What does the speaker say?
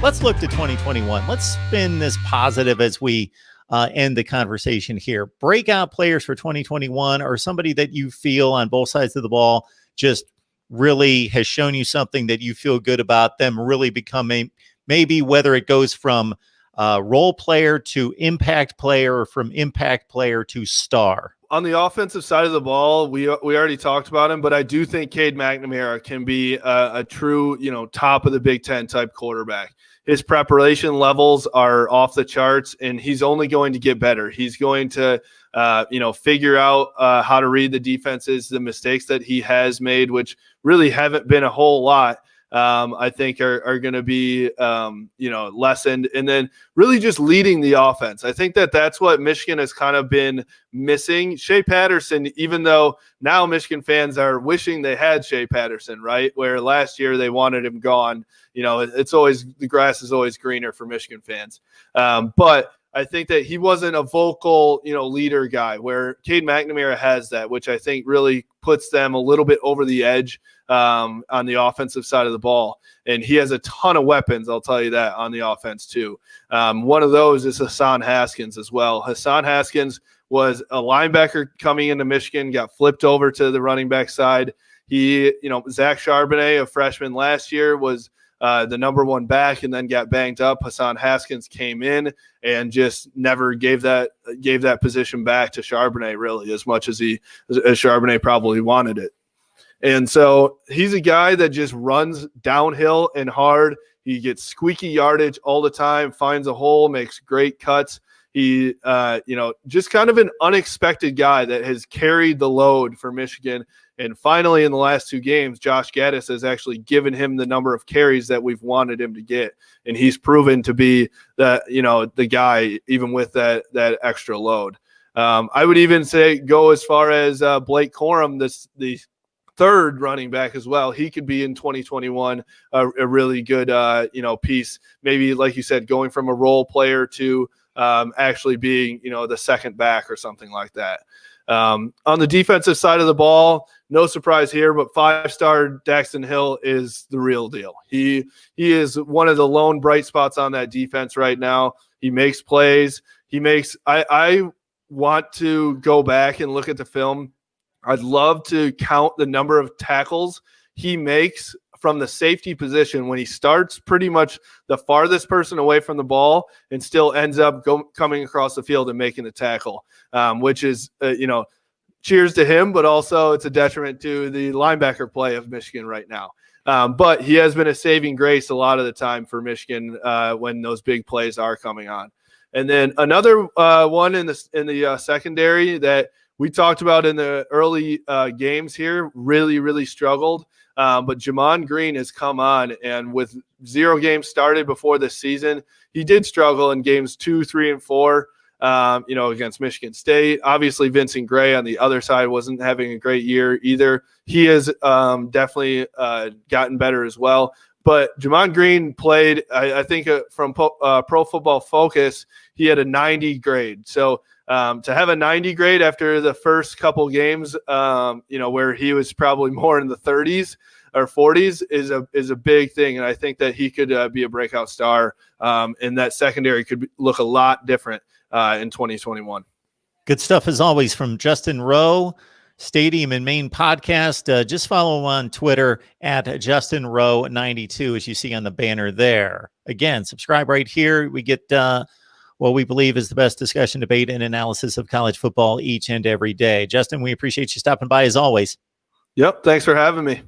let's look to 2021. Let's spin this positive as we end the conversation here. Breakout players for 2021 or somebody that you feel on both sides of the ball just really has shown you something that you feel good about them really becoming, maybe whether it goes from role player to impact player or from impact player to star. On the offensive side of the ball, we already talked about him, but I do think Cade McNamara can be a true, top of the Big Ten type quarterback. His preparation levels are off the charts, and he's only going to get better. He's going to, figure out how to read the defenses, the mistakes that he has made, which really haven't been a whole lot. I think are going to be, lessened, and then really just leading the offense. I think that's what Michigan has kind of been missing. Shea Patterson, even though now Michigan fans are wishing they had Shea Patterson, right? Where last year they wanted him gone. It's always, the grass is always greener for Michigan fans. But I think that he wasn't a vocal, leader guy, where Cade McNamara has that, which I think really puts them a little bit over the edge on the offensive side of the ball. And he has a ton of weapons, I'll tell you that, on the offense too. One of those is Hassan Haskins as well. Hassan Haskins was a linebacker coming into Michigan, got flipped over to the running back side. He, Zach Charbonnet, a freshman last year, was the number one back and then got banged up. Hassan Haskins came in and just never gave that position back to Charbonnet, really, as much as Charbonnet probably wanted it. And so he's a guy that just runs downhill and hard. He gets squeaky yardage all the time, finds a hole, makes great cuts. He, just kind of an unexpected guy that has carried the load for Michigan. And finally, in the last two games, Josh Gaddis has actually given him the number of carries that we've wanted him to get. And he's proven to be the guy, even with that extra load. I would even say go as far as Blake Corum, the third running back as well. He could be in 2021 a really good, piece. Maybe, like you said, going from a role player to actually being, the second back or something like that. On the defensive side of the ball, no surprise here, but 5-star Daxton Hill is the real deal. He is one of the lone bright spots on that defense right now. He makes plays. I want to go back and look at the film. I'd love to count the number of tackles he makes from the safety position when he starts pretty much the farthest person away from the ball and still ends up coming across the field and making the tackle, which is, cheers to him, but also it's a detriment to the linebacker play of Michigan right now. But he has been a saving grace a lot of the time for Michigan when those big plays are coming on. And then another one in the secondary that we talked about in the early games here really, really struggled. But Jamon Green has come on, and with 0 games started before this season, he did struggle in games 2, 3, and 4, against Michigan State. Obviously, Vincent Gray on the other side wasn't having a great year either. He has definitely gotten better as well. But Jamon Green played, I think, from Pro Football Focus, he had a 90 grade. So to have a 90 grade after the first couple games, where he was probably more in the 30s or 40s is a big thing. And I think that he could be a breakout star, and that secondary could look a lot different in 2021. Good stuff as always from Justin Rowe, Stadium and Main podcast. Just follow him on Twitter at JustinRowe92, as you see on the banner there. Again, subscribe right here. We get what we believe is the best discussion, debate, and analysis of college football each and every day. Justin, we appreciate you stopping by as always. Yep. Thanks for having me.